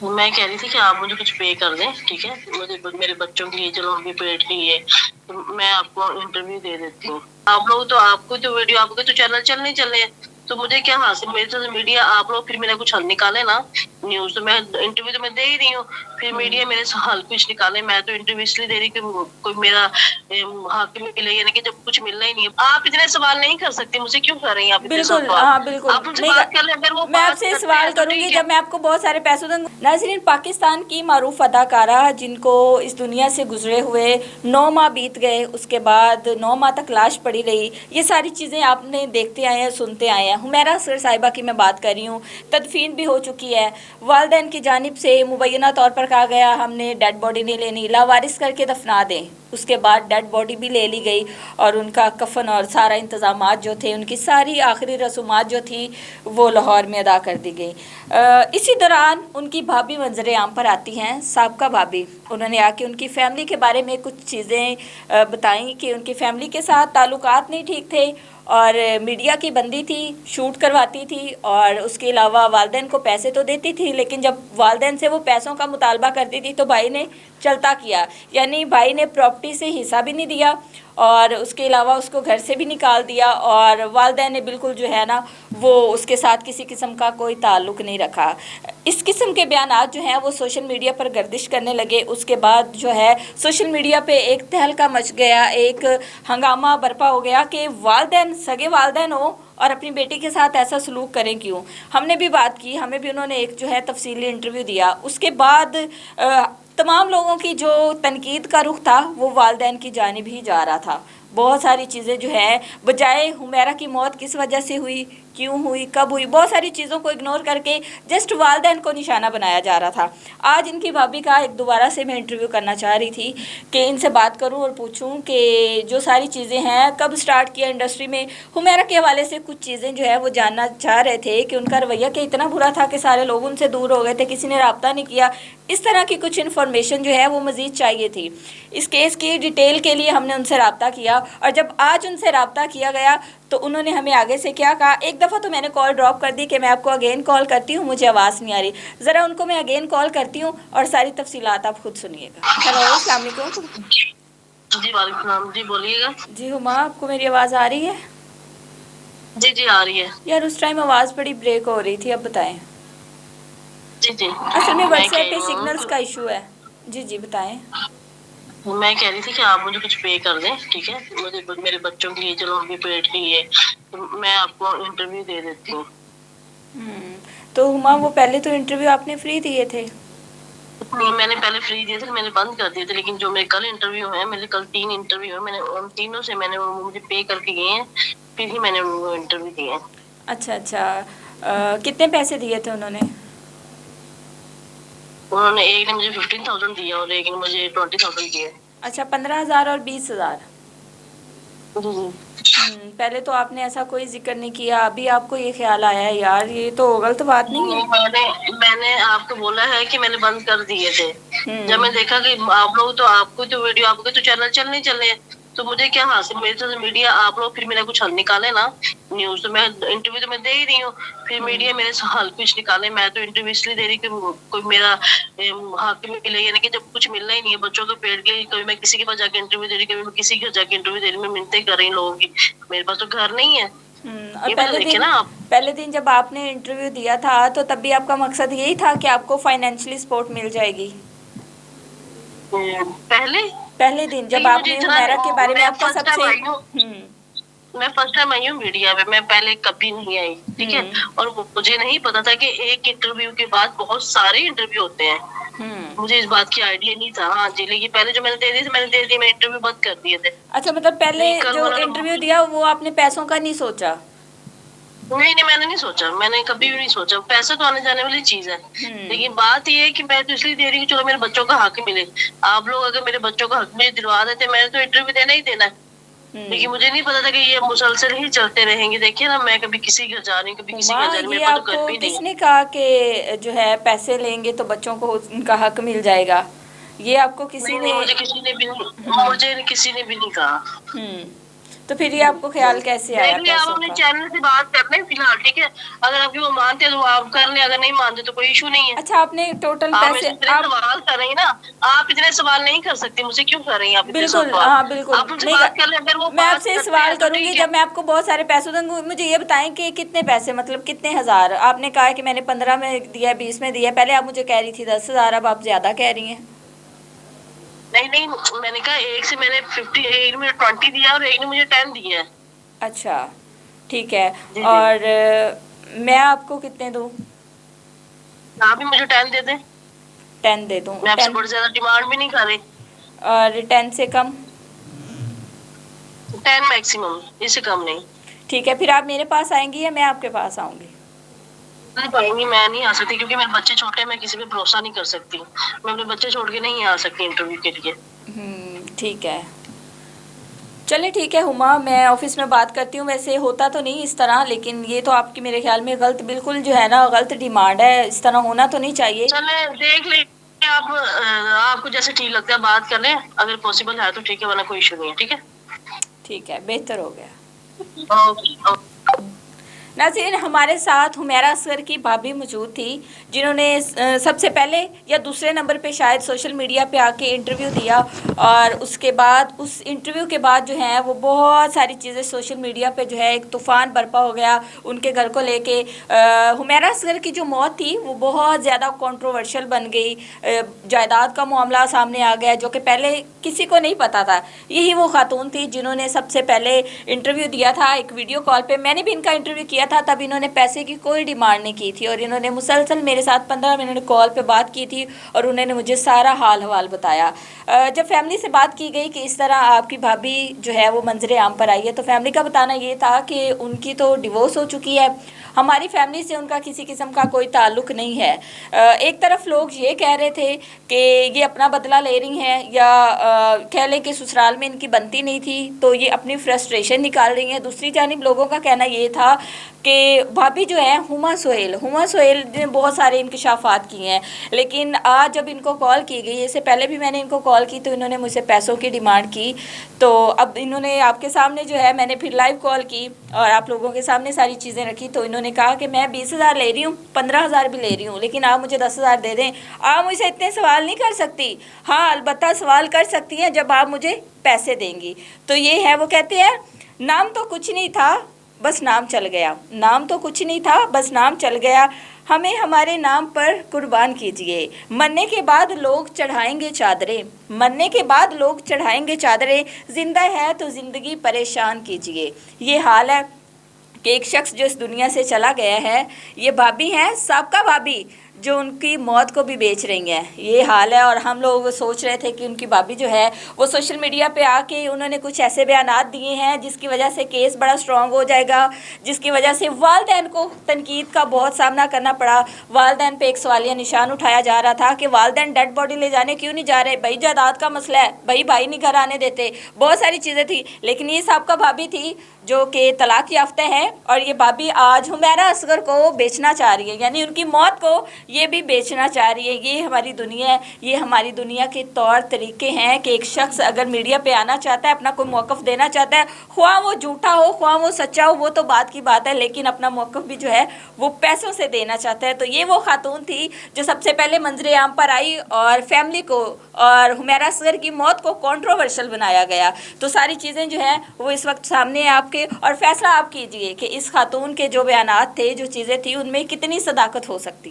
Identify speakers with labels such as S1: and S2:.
S1: मैं कह रही थी कि आप मुझे कुछ पे कर दें, ठीक है? मुझे मेरे बच्चों के लिए, चलो उनके पेट के लिए, तो मैं आपको इंटरव्यू दे देती हूँ। आप लोग तो, आपको तो वीडियो, आपके तो चैनल चल रहे हैं, तो मुझे क्या हासिल? मेरे तो मीडिया, आप लोग फिर मेरा कुछ हल निकाले ना। न्यूज़ तो मैं, इंटरव्यू तो मैं दे ही रही हूँ, फिर मीडिया मेरे से हल कुछ निकाले। मैं तो इंटरव्यू इसलिए दे रही कि कोई मेरा हक मिले, यानी कि जब कुछ मिलना ही नहीं है। आप इतने सवाल नहीं कर सकते मुझसे, क्यों कर रही हैं आप इतने
S2: बिल्कुल,
S1: सवाल?
S2: हाँ बिल्कुल।
S1: आप उनसे बात कर लें, अगर वो
S2: मैं
S1: बात
S2: आपसे
S1: करते
S2: सवाल
S1: हैं तो
S2: करूंगी
S1: ठीक है।
S2: जब मैं आपको बहुत सारे पैसों दूंगी। नाज़रीन, पाकिस्तान की मारूफ अदाकारा जिनको इस दुनिया से गुजरे हुए 9 माह बीत गए, उसके बाद 9 माह तक लाश पड़ी रही, ये सारी चीज़ें आपने देखते आए हैं, सुनते आए हैं। हुमैरा असगर साहिबा की मैं बात कर रही हूँ, तदफीन भी हो चुकी है। वालदैन की जानिब से मुबैना तौर पर कहा गया हमने डेड बॉडी नहीं लेनी, लावारिस करके दफना दें। उसके बाद डेड बॉडी भी ले ली गई और उनका कफन और सारा इंतज़ामात जो थे, उनकी सारी आखिरी रसूमात जो थी वो लाहौर में अदा कर दी गई। इसी दौरान उनकी भाभी मंजर आम पर आती हैं, साबका भाभी। उन्होंने आके उनकी फ़ैमिली के बारे में कुछ चीज़ें बताई कि उनकी फ़ैमिली के साथ ताल्लुकात नहीं ठीक थे और मीडिया की बंदी थी, शूट करवाती थी और उसके अलावा वालदैन को पैसे तो देती थी, लेकिन जब वालदैन से वो पैसों का मुतालबा करती थी तो भाई ने चलता किया, यानी भाई ने प्रॉपर्टी से हिस्सा भी नहीं दिया और उसके अलावा उसको घर से भी निकाल दिया और वालदैन ने बिल्कुल जो है ना वो उसके साथ किसी किस्म का कोई ताल्लुक़ नहीं रखा। इस किस्म के बयानात जो हैं वो सोशल मीडिया पर गर्दिश करने लगे। उसके बाद जो है सोशल मीडिया पे एक तहलका मच गया, एक हंगामा बर्पा हो गया कि वालदैन, सगे वालदैन हो और अपनी बेटी के साथ ऐसा सलूक करें क्यों। हमने भी बात की, हमें भी उन्होंने एक जो है तफसीली इंटरव्यू दिया। उसके बाद तमाम लोगों की जो तनकीद का रुख था वो वालदैन की जानिब ही जा रहा था। बहुत सारी चीज़ें जो है, बजाय हुमैरा की मौत किस वजह से हुई, क्यों हुई, कब हुई, बहुत सारी चीज़ों को इग्नोर करके जस्ट वालदैन को निशाना बनाया जा रहा था। आज इनकी भाभी का एक दोबारा से मैं इंटरव्यू करना चाह रही थी कि इनसे बात करूं और पूछूं कि जो सारी चीज़ें हैं, कब स्टार्ट किया इंडस्ट्री में। हुमैरा के हवाले से कुछ चीज़ें जो है वो जानना चाह रहे थे कि उनका रवैया क्या इतना बुरा था कि सारे लोग उनसे दूर हो गए थे, किसी ने रब्ता नहीं किया। इस तरह की कुछ इन्फॉर्मेशन जो है वो मज़ीद चाहिए थी। इस केस की डिटेल के लिए हमने उनसे रब्ता किया और जब आज उनसे रब्ता किया गया तो उन्होंने हमें आगे से क्या कहा। एक दफ़ा तो मैंने कॉल ड्रॉप कर दी कि मैं आपको अगेन कॉल करती हूँ, मुझे आवाज़ नहीं आ रही। ज़रा उनको मैं अगेन कॉल करती हूँ और सारी तफसीलात आप खुद सुनिएगा। हेलो, अस्सलाम वालेकुम।
S1: जी वालेकुम सलाम, जी बोलिएगा।
S2: जी हुमा, आपको मेरी आवाज़ आ रही है?
S1: जी जी आ रही है।
S2: यार उस टाइम आवाज़ बड़ी ब्रेक हो रही थी, अब बताएं।
S1: जी जी,
S2: असल में
S1: मैं
S2: व्हाट्सएप
S1: कह
S2: पे
S1: रही
S2: सिग्नल्स
S1: हूँ,
S2: का इशू है। जी जी बताएं।
S1: मैं कह रही थी कि आप मुझे कुछ पे कर दें, ठीक है? मुझे मेरे बच्चों के लिए, चलो उनके पेट के लिए, तो मैं आपको इंटरव्यू दे देती हूँ।
S2: तो हुमा, वो पहले तो इंटरव्यू आपने फ्री दिए थे।
S1: नहीं, मैंने पहले फ्री दिए थे, मैंने बंद कर दिए थे, लेकिन जो मेरे कल इंटरव्यू है, मेरे कल 3 इंटरव्यू है, मैंने उन तीनों से मैंने वो मुझे पे करके गए हैं, फिर ही मैंने उनको इंटरव्यू दिए हैं।
S2: अच्छा अच्छा, कितने पैसे दिए थे उन्होंने?
S1: उन्होंने, एक ने मुझे 15,000 दिया और एक ने मुझे 20,000 दिए।
S2: अच्छा, 15,000 और 20,000।
S1: जी जी।
S2: पहले तो आपने ऐसा कोई जिक्र नहीं किया, अभी आपको ये ख्याल आया है? यार ये तो गलत बात नहीं है।
S1: नहीं, मैंने आपको बोला है कि मैंने बंद कर दिए थे। जब मैं
S2: हम्म
S1: देखा कि आप लोग तो, आपको तो वीडियो, आपके तो चैनल चल रहे हैं, तो मुझे क्या हासिल? मेरे तो मीडिया, आप लोग फिर मेरा कुछ हल निकाले ना। न्यूज़ तो मैं, इंटरव्यू तो मैं दे ही रही हूँ, फिर मीडिया मेरे से हल कुछ निकाले। मैं तो इंटरव्यू इसलिए दे रही कि कोई मेरा हक मिले, यानी कि जब कुछ मिलना ही नहीं है बच्चों के पेट के। कभी मैं किसी के पास जाके इंटरव्यू दे रही, कभी मैं किसी के जाके इंटरव्यू दे रही, मैं मिन्नतें कर रही लोगों की। मेरे पास तो घर नहीं है।
S2: और
S1: ये भी तो देखिए ना आप।
S2: पहले दिन जब आपने इंटरव्यू दिया था तो तब भी आपका मकसद यही था कि आपको फाइनेंशियली सपोर्ट मिल जाएगी?
S1: पहले,
S2: पहले दिन जब
S1: लेकिन मुझे
S2: आपने
S1: इतना
S2: हुमैरा के बारे में
S1: मैं
S2: आपका
S1: फर्स्ट टाइम
S2: सबसे
S1: आई हूँ, मैं फर्स्ट टाइम आई हूँ मीडिया में, मैं पहले कभी नहीं आई, ठीक है?
S2: हम्म
S1: और मुझे नहीं पता था कि एक इंटरव्यू के बाद बहुत सारे इंटरव्यू होते हैं।
S2: हम्म
S1: मुझे इस बात की आइडिया नहीं था। हाँ जी, लेकिन पहले जो मैंने दे दिए थे, मैंने दे दिए, मैं इंटरव्यू बंद कर दिए थे।
S2: अच्छा, मतलब पहले
S1: लेकिन कल
S2: जो
S1: उन्होंने,
S2: इंटरव्यू दिया वो आपने पैसों का नहीं सोचा?
S1: नहीं नहीं, मैंने नहीं सोचा, मैंने कभी भी नहीं सोचा। पैसे तो आने जाने वाली चीज है,
S2: हम्म
S1: लेकिन बात ये है कि मैं तो इसलिए दे रही हूँ, चलो मेरे बच्चों का हक मिले। आप लोग अगर मेरे बच्चों का हक मुझे दिलवा देते, मैंने तो इंटरव्यू देना ही देना है। लेकिन मुझे नहीं पता था कि ये मुसलसल ही चलते रहेंगे। देखिए ना, मैं कभी किसी के घर जा रही हूँ, कभी किसी के
S2: हुमा,
S1: घर जा रही हूँ,
S2: ये
S1: मेरे पास तो घर
S2: आपको
S1: भी नहीं है।
S2: किसने कहा कि जो है पैसे लेंगे तो बच्चों को उनका हक मिल जाएगा? ये आपको किसी
S1: नहीं नहीं,
S2: ने?
S1: मुझे किसी ने भी नहीं,
S2: हम्म
S1: मुझे किसी ने भी नहीं कहा।
S2: हम्म تو پھر یہ آپ کو خیال کیسے آیا
S1: دیکھ لیں آپ
S2: پیسوں
S1: اپنے
S2: کا؟
S1: چینل سے بات کر لیں فی الحال، ٹھیک ہے؟ اگر آپ کی وہ مانتے ہیں تو آپ کر لیں، اگر نہیں مانتے تو کوئی ایشو نہیں ہے۔
S2: اچھا آپ نے ٹوٹل
S1: آپ
S2: پیسے
S1: ایسے اتنے سوال کر رہی ہیں نا، آپ اتنے سوال نہیں کر سکتی مجھ سے، کیوں کر رہی ہیں آپ اتنے
S2: بالکل
S1: سوال؟
S2: ہاں بالکل
S1: آپ ان سے
S2: نہیں
S1: بات کر لیں، اگر وہ
S2: میں آپ
S1: بات
S2: سے
S1: کرتے
S2: سوال
S1: ہیں تو
S2: کروں گی
S1: ٹھیک ہے۔
S2: جب میں آپ کو بہت سارے پیسے دوں گی، مجھے یہ بتائیں کہ کتنے پیسے، مطلب کتنے ہزار؟ آپ نے کہا کہ میں نے 15 میں دیا، 20 میں دیا، پہلے آپ مجھے کہہ رہی تھی 10,000، اب آپ زیادہ کہہ رہی ہیں۔
S1: نہیں میں نے کہا ایک سے میں نے 50، ایک نے 20 دیا اور ایک نے مجھے 10 دیا ہے۔
S2: اچھا ٹھیک ہے،
S1: جی جی،
S2: اور میں آپ کو کتنے دوں؟
S1: آپ بھی مجھے 10 دے دیں،
S2: 10 دے دوں؟
S1: میں آپ سے
S2: 10
S1: بڑی زیادہ ڈیمانڈ بھی نہیں کر رہی۔
S2: اور 10 سے کم؟
S1: 10 میکسیمم، اس سے کم نہیں۔
S2: ٹھیک ہے، پھر آپ میرے پاس آئیں گی یا میں آپ کے پاس آؤں گی؟
S1: نہیں پائیں گی، میں نہیں آ سکتی کیونکہ میرے بچے چھوٹے ہیں، میں کسی پہ بھروسہ نہیں کر سکتی، میں اپنے بچے چھوڑ کے نہیں آ سکتی انٹرویو کے لیے۔
S2: ٹھیک ہے، چلے ٹھیک ہے ہما، میں آفس میں بات کرتی ہوں، ویسے ہوتا تو نہیں اس طرح، لیکن یہ تو آپ کی میرے خیال میں غلط، بالکل جو ہے نا غلط ڈیمانڈ ہے، اس طرح ہونا تو نہیں چاہیے۔
S1: چلے دیکھ لیں آپ کو جیسے ٹھیک لگتا ہے بات کر لیں، اگر پاسبل ہے تو ٹھیک ہے، ورنہ کوئی ایشو نہیں ہے، ٹھیک ہے؟
S2: ٹھیک ہے، بہتر ہو گیا۔
S1: اوکے۔
S2: ناظرین، ہمارے ساتھ حمیرہ اصغر کی بھابھی موجود تھی، جنہوں نے سب سے پہلے یا دوسرے نمبر پہ شاید سوشل میڈیا پہ آ کے انٹرویو دیا، اور اس کے بعد اس انٹرویو کے بعد جو ہے وہ بہت ساری چیزیں سوشل میڈیا پہ جو ہے ایک طوفان برپا ہو گیا ان کے گھر کو لے کے۔ حمیرہ اصغر کی جو موت تھی وہ بہت زیادہ کنٹروورشل بن گئی، جائیداد کا معاملہ سامنے آ گیا جو کہ پہلے کسی کو نہیں پتا تھا۔ یہی وہ خاتون تھی جنہوں نے سب سے پہلے انٹرویو دیا تھا ایک ویڈیو کال پہ، میں نے بھی ان کا انٹرویو کیا تھا، تب انہوں نے پیسے کی کوئی ڈیمانڈ نہیں کی تھی، اور انہوں نے مسلسل میرے ساتھ 15 منٹ کال پہ بات کی تھی، اور انہوں نے مجھے سارا حال حوال بتایا۔ جب فیملی سے بات کی گئی کہ اس طرح آپ کی بھابھی جو ہے وہ منظر عام پر آئی ہے، تو فیملی کا بتانا یہ تھا کہ ان کی تو ڈیورس ہو چکی ہے، ہماری فیملی سے ان کا کسی قسم کا کوئی تعلق نہیں ہے۔ ایک طرف لوگ یہ کہہ رہے تھے کہ یہ اپنا بدلہ لے رہی ہیں، یا کہہ لیں کہ سسرال میں ان کی بنتی نہیں تھی تو یہ اپنی فرسٹریشن نکال رہی ہیں۔ دوسری جانب لوگوں کا کہنا یہ تھا کہ بھابھی جو ہے ہما سہیل نے بہت سارے انکشافات کیے ہیں، لیکن آج جب ان کو کال کی گئی، اس سے پہلے بھی میں نے ان کو کال کی تو انہوں نے مجھ سے پیسوں کی ڈیمانڈ کی، تو اب انہوں نے آپ کے سامنے جو ہے، میں نے پھر لائیو کال کی اور آپ لوگوں کے سامنے ساری چیزیں رکھی، تو انہوں نے کہا کہ میں 20,000 لے رہی ہوں، 15,000 بھی لے رہی ہوں، لیکن آپ مجھے 10,000 دے دیں۔ آپ مجھ سے اتنے سوال نہیں کر سکتی، ہاں البتہ سوال کر سکتی ہیں جب آپ مجھے پیسے دیں گی۔ تو یہ ہے، وہ کہتے ہیں نام تو کچھ نہیں تھا بس نام چل گیا، نام تو کچھ نہیں تھا بس نام چل گیا، ہمیں ہمارے نام پر قربان کیجئے، مرنے کے بعد لوگ چڑھائیں گے چادریں، مرنے کے بعد لوگ چڑھائیں گے چادریں، زندہ ہے تو زندگی پریشان کیجئے۔ یہ حال ہے کہ ایک شخص جو اس دنیا سے چلا گیا ہے، یہ بھابھی ہیں، سابقہ بھابھی، جو ان کی موت کو بھی بیچ رہی ہیں، یہ حال ہے۔ اور ہم لوگ سوچ رہے تھے کہ ان کی بھابھی جو ہے وہ سوشل میڈیا پہ آ کے انہوں نے کچھ ایسے بیانات دیے ہیں جس کی وجہ سے کیس بڑا سٹرونگ ہو جائے گا، جس کی وجہ سے والدین کو تنقید کا بہت سامنا کرنا پڑا۔ والدین پہ ایک سوالیہ نشان اٹھایا جا رہا تھا کہ والدین ڈیڈ باڈی لے جانے کیوں نہیں جا رہے، بھائی جائیداد کا مسئلہ ہے، بھائی نہیں گھر آنے دیتے، بہت ساری چیزیں تھی، لیکن یہ سابقہ بھابھی تھی جو کہ طلاق یافتہ ہے، اور یہ بھابھی آج حمیرہ اصغر کو بیچنا چاہ رہی ہے، یعنی ان کی موت کو یہ بھی بیچنا چاہ رہی ہے۔ یہ ہماری دنیا ہے، یہ ہماری دنیا کے طور طریقے ہیں کہ ایک شخص اگر میڈیا پہ آنا چاہتا ہے، اپنا کوئی موقف دینا چاہتا ہے، خواہ وہ جھوٹا ہو خواہ وہ سچا ہو، وہ تو بات کی بات ہے، لیکن اپنا موقف بھی جو ہے وہ پیسوں سے دینا چاہتا ہے۔ تو یہ وہ خاتون تھی جو سب سے پہلے منظر عام پر آئی اور فیملی کو اور حمیرہ اصغر کی موت کو کنٹروورشل بنایا گیا۔ تو ساری چیزیں جو ہیں وہ اس وقت سامنے ہیں آپ کے، اور فیصلہ آپ کیجئے کہ اس خاتون کے جو بیانات تھے، جو چیزیں تھیں، ان میں کتنی صداقت ہو سکتی ہے۔